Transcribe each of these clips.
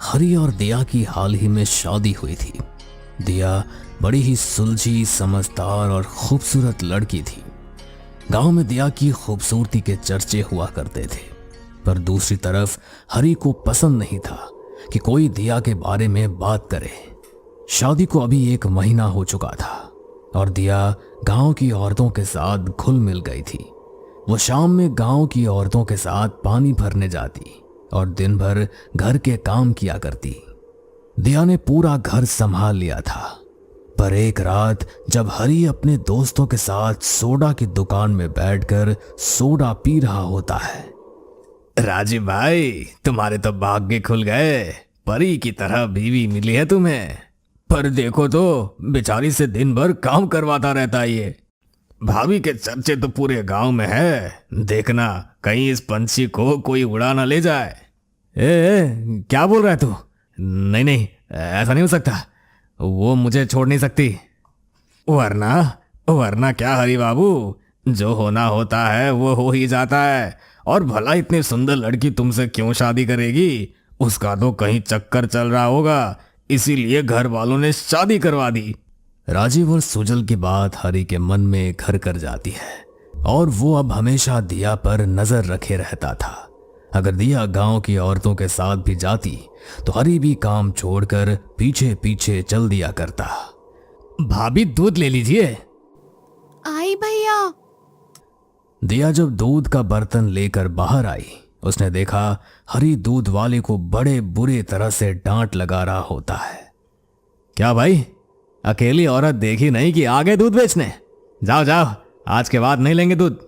हरी और दिया की हाल ही में शादी हुई थी। दिया बड़ी ही सुलझी, समझदार और खूबसूरत लड़की थी। गांव में दिया की खूबसूरती के चर्चे हुआ करते थे, पर दूसरी तरफ हरी को पसंद नहीं था कि कोई दिया के बारे में बात करे। शादी को अभी 1 महीना हो चुका था और दिया गांव की औरतों के साथ घुल मिल गई थी। वो शाम में गांव की औरतों के साथ पानी भरने जाती और दिन भर घर के काम किया करती। दिया ने पूरा घर संभाल लिया था, पर एक रात जब हरी अपने दोस्तों के साथ सोडा की दुकान में बैठकर सोडा पी रहा होता है। राजीव भाई, तुम्हारे तो भाग्य खुल गए, परी की तरह बीवी मिली है तुम्हें। पर देखो तो बेचारी से दिन भर काम करवाता रहता है ये। भाभी के चर्चे तो पूरे गांव में है, देखना कहीं इस पंछी को कोई उड़ा ना ले जाए। क्या बोल रहा है तू? नहीं नहीं, ऐसा नहीं हो सकता, वो मुझे छोड़ नहीं सकती। वरना क्या हरी बाबू, जो होना होता है वो हो ही जाता है। और भला इतनी सुंदर लड़की तुमसे क्यों शादी करेगी? उसका तो कहीं चक्कर चल रहा होगा, इसीलिए घर वालों ने शादी करवा दी। राजीव और सुजल की बात हरी के मन में घर कर जाती है और वो अब हमेशा दिया पर नजर रखे रहता था। अगर दिया गांव की औरतों के साथ भी जाती तो हरी भी काम छोड़कर पीछे पीछे चल दिया करता। भाभी, दूध ले लीजिए। आई भैया। दिया जब दूध का बर्तन लेकर बाहर आई, उसने देखा हरी दूध वाले को बड़े बुरे तरह से डांट लगा रहा होता है। क्या भाई, अकेली औरत देखी नहीं कि आ गए दूध बेचने? जाओ जाओ, आज के बाद नहीं लेंगे दूध।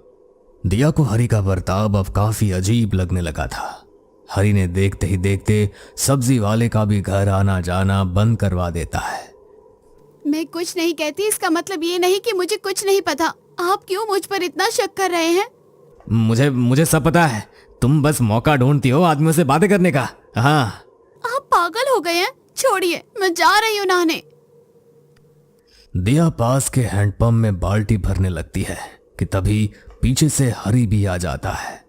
दिया को हरी का बर्ताव अब काफी अजीब लगने लगा था। हरी ने देखते ही देखते सब्जी वाले का भी घर आना जाना बंद करवा देता है। मैं कुछ नहीं कहती, इसका मतलब ये नहीं कि मुझे कुछ नहीं पता। आप क्यों मुझ पर इतना शक कर रहे हैं? मुझे सब पता है, तुम बस मौका ढूंढती हो आदमियों से बातें करने का। हाँ, आप पागल हो गए हैं? छोड़िए, मैं जा रही हूँ नहाने। दिया पास के हैंडपंप में बाल्टी भरने लगती है कि तभी पीछे से हरी भी आ जाता है।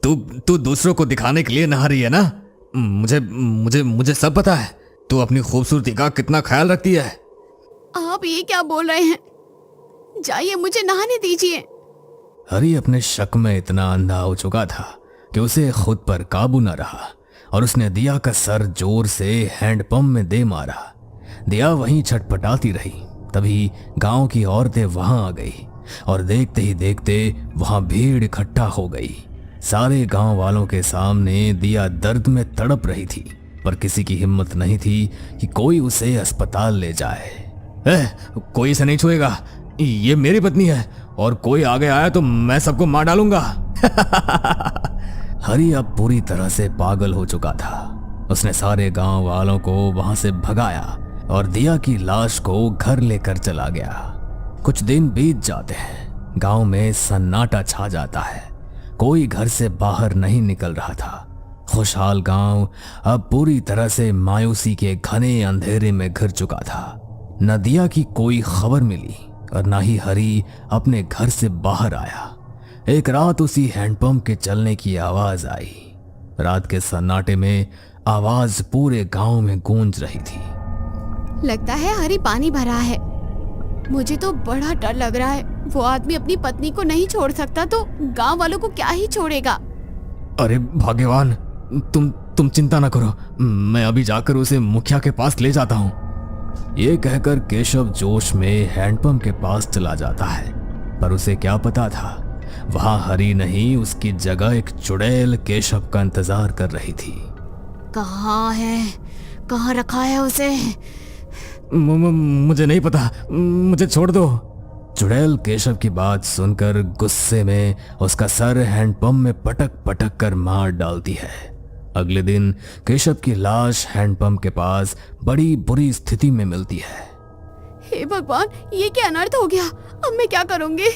तू दूसरों को दिखाने के लिए नहा रही है ना? मुझे सब पता है, तू अपनी खूबसूरती का कितना ख्याल रखती है। आप ये क्या बोल रहे हैं? जाइए, मुझे नहाने दीजिए। हरी अपने शक में इतना अंधा हो चुका था कि उसे खुद पर काबू न रहा और उसने दिया का सर जोर से हैंडपंप में दे मारा। दिया वहीं छटपटाती रही, तभी गांव की औरतें वहां आ गई और देखते ही देखते वहां भीड़ इकट्ठा हो गई। सारे गांव वालों के सामने दिया दर्द में तड़प रही थी, पर किसी की हिम्मत नहीं थी कि कोई उसे अस्पताल ले जाए। कोई इसे नहीं छुएगा, ये मेरी पत्नी है और कोई आगे आया तो मैं सबको मार डालूंगा। हरी अब पूरी तरह से पागल हो चुका था। उसने सारे गांव वालों को वहां से भगाया और दिया की लाश को घर लेकर चला गया। कुछ दिन बीत जाते हैं, गांव में सन्नाटा छा जाता है। कोई घर से बाहर नहीं निकल रहा था। खुशहाल गांव अब पूरी तरह से मायूसी के घने अंधेरे में घिर चुका था। न दिया की कोई खबर मिली और न ही हरी अपने घर से बाहर आया। एक रात उसी हैंडपंप के चलने की आवाज आई। रात के सन्नाटे में आवाज पूरे गांव में गूंज रही थी। लगता है हरी पानी भरा है। मुझे तो बड़ा डर लग रहा है। वो आदमी अपनी पत्नी को नहीं छोड़ सकता तो गांव वालों को क्या ही छोड़ेगा। अरे भाग्यवान, तुम चिंता ना करो, मैं अभी जाकर उसे मुखिया के पास ले जाता हूँ। ये कहकर केशव जोश में हैंडपंप के पास चला जाता है, पर उसे क्या पता था वहां हरी नहीं, उसकी जगह एक चुड़ैल केशव का इंतजार कर रही थी। कहाँ है? कहाँ रखा है उसे? मुझे नहीं पता, मुझे छोड़ दो। चुड़ैल केशव की बात सुनकर गुस्से में उसका सर हैंडपंप में पटक पटक कर मार डालती है। अगले दिन केशव की लाश हैंडपंप के पास बड़ी बुरी स्थिति में मिलती है। हे भगवान, ये क्या अनर्थ हो गया? अब मैं क्या करूंगी?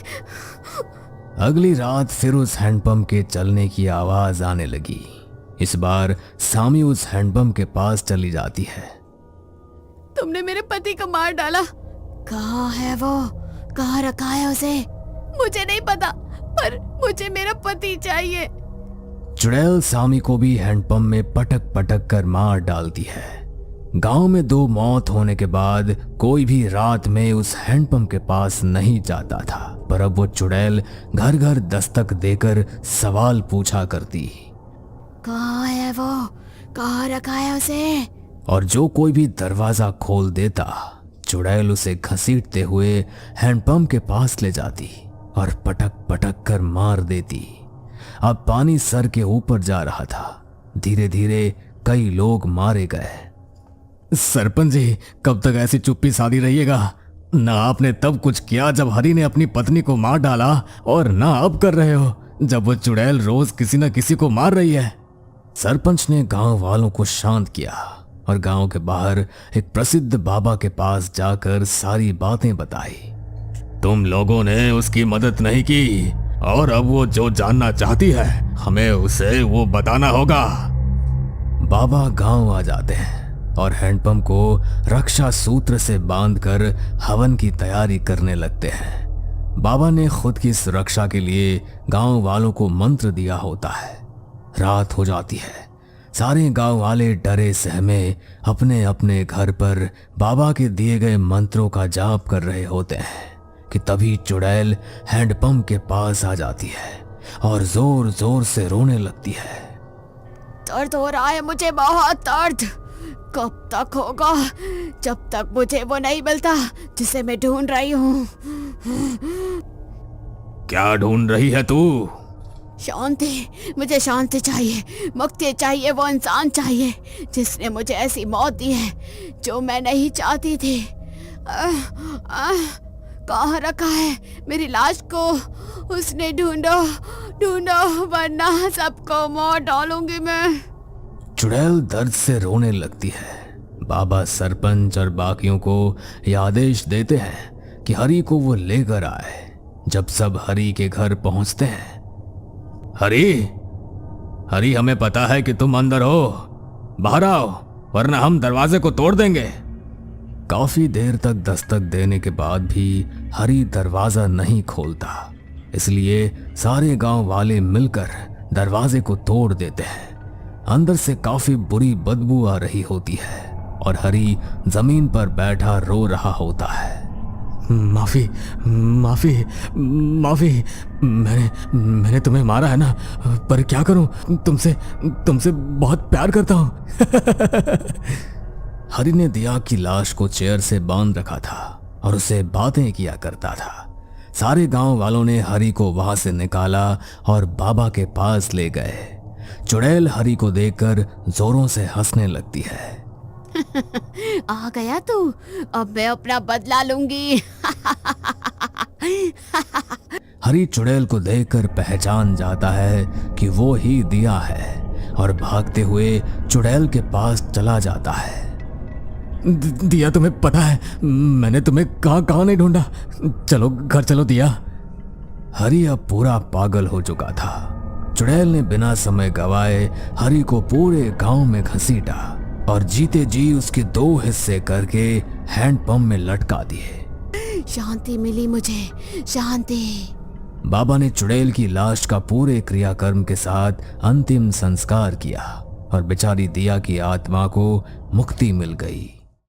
अगली रात फिर उस हैंडपंप के चलने की आवाज आने लगी। इस बार सामी उस हैंडपंप के पास चली जाती है। तुमने मेरे पति को मार डाला। कहाँ है वो? कहाँ रखा है उसे? मुझे नहीं पता, पर मुझे मेरा पति चाहिए। चुड़ैल सामी को भी हैंडपंप में पटक पटक कर मार डालती है। गांव में 2 मौत होने के बाद कोई भी रात में उस हैंडपंप के पास नहीं जाता था, पर अब वो चुड़ैल घर घर दस्तक देकर सवाल पूछा करती। कहाँ है वो? कहाँ रखा है उसे? और जो कोई भी दरवाजा खोल देता, चुड़ैल उसे घसीटते हुए हैंडपंप के पास ले जाती और पटक पटक कर मार देती। अब पानी सर के ऊपर जा रहा था। धीरे धीरे कई लोग मारे गए। सरपंच जी, कब तक ऐसी चुप्पी साधी रहिएगा? ना आपने तब कुछ किया जब हरी ने अपनी पत्नी को मार डाला, और ना अब कर रहे हो जब वो चुड़ैल रोज किसी न किसी को मार रही है। सरपंच ने गांव वालों को शांत किया और गांव के बाहर एक प्रसिद्ध बाबा के पास जाकर सारी बातें बताई। तुम लोगों ने उसकी मदद नहीं की, और अब वो जो जानना चाहती है हमें उसे वो बताना होगा। बाबा गांव आ जाते हैं और हैंडपंप को रक्षा सूत्र से बांधकर हवन की तैयारी करने लगते हैं। बाबा ने खुद की सुरक्षा के लिए गांव वालों को मंत्र दिया होता है। रात हो जाती है। सारे गांव वाले डरे सहमे अपने अपने घर पर बाबा के दिए गए मंत्रों का जाप कर रहे होते हैं कि तभी चुड़ैल हैंडपंप के पास आ जाती है और जोर जोर से रोने लगती है। दर्द हो रहा है मुझे, बहुत दर्द। कब तक होगा? जब तक मुझे वो नहीं मिलता जिसे मैं ढूंढ रही हूँ। क्या ढूंढ रही है तू? शांति, मुझे शांति चाहिए, मुक्ति चाहिए। वो इंसान चाहिए जिसने मुझे ऐसी मौत दी है जो मैं नहीं चाहती थी। कहाँ रखा है मेरी लाश को? उसने ढूंढो ढूंढो, वरना सबको मार डालूंगी मैं। चुड़ैल दर्द से रोने लगती है। बाबा सरपंच और बाकियों को यह आदेश देते हैं कि हरी को वो लेकर आए। जब सब हरी के घर पहुंचते हैं, हरी, हरी, हमें पता है कि तुम अंदर हो, बाहर आओ वरना हम दरवाजे को तोड़ देंगे। काफी देर तक दस्तक देने के बाद भी हरी दरवाजा नहीं खोलता, इसलिए सारे गांव वाले मिलकर दरवाजे को तोड़ देते हैं। अंदर से काफी बुरी बदबू आ रही होती है और हरी जमीन पर बैठा रो रहा होता है। माफी माफी माफी, मैंने तुम्हें मारा है ना, पर क्या करूं, तुमसे बहुत प्यार करता हूं। हरी ने दिया की लाश को चेयर से बांध रखा था और उसे बातें किया करता था। सारे गांव वालों ने हरी को वहां से निकाला और बाबा के पास ले गए। चुड़ैल हरी को देखकर जोरों से हंसने लगती है। आ गया तू, अब मैं अपना बदला लूंगी। हरी चुड़ैल को देखकर पहचान जाता है कि वो ही दिया है और भागते हुए चुड़ैल के पास चला जाता है। दिया, तुम्हें पता है मैंने तुम्हें कहां नहीं ढूंढा? चलो घर चलो दिया। हरी अब पूरा पागल हो चुका था। चुड़ैल ने बिना समय गवाए हरी को पूरे गांव में घसीटा और जीते जी उसके 2 हिस्से करके हैंडपंप में लटका दिए। शांति मिली मुझे, शांति। बाबा ने चुड़ैल की लाश का पूरे क्रियाकर्म के साथ अंतिम संस्कार किया और बेचारी दिया की आत्मा को मुक्ति मिल गई।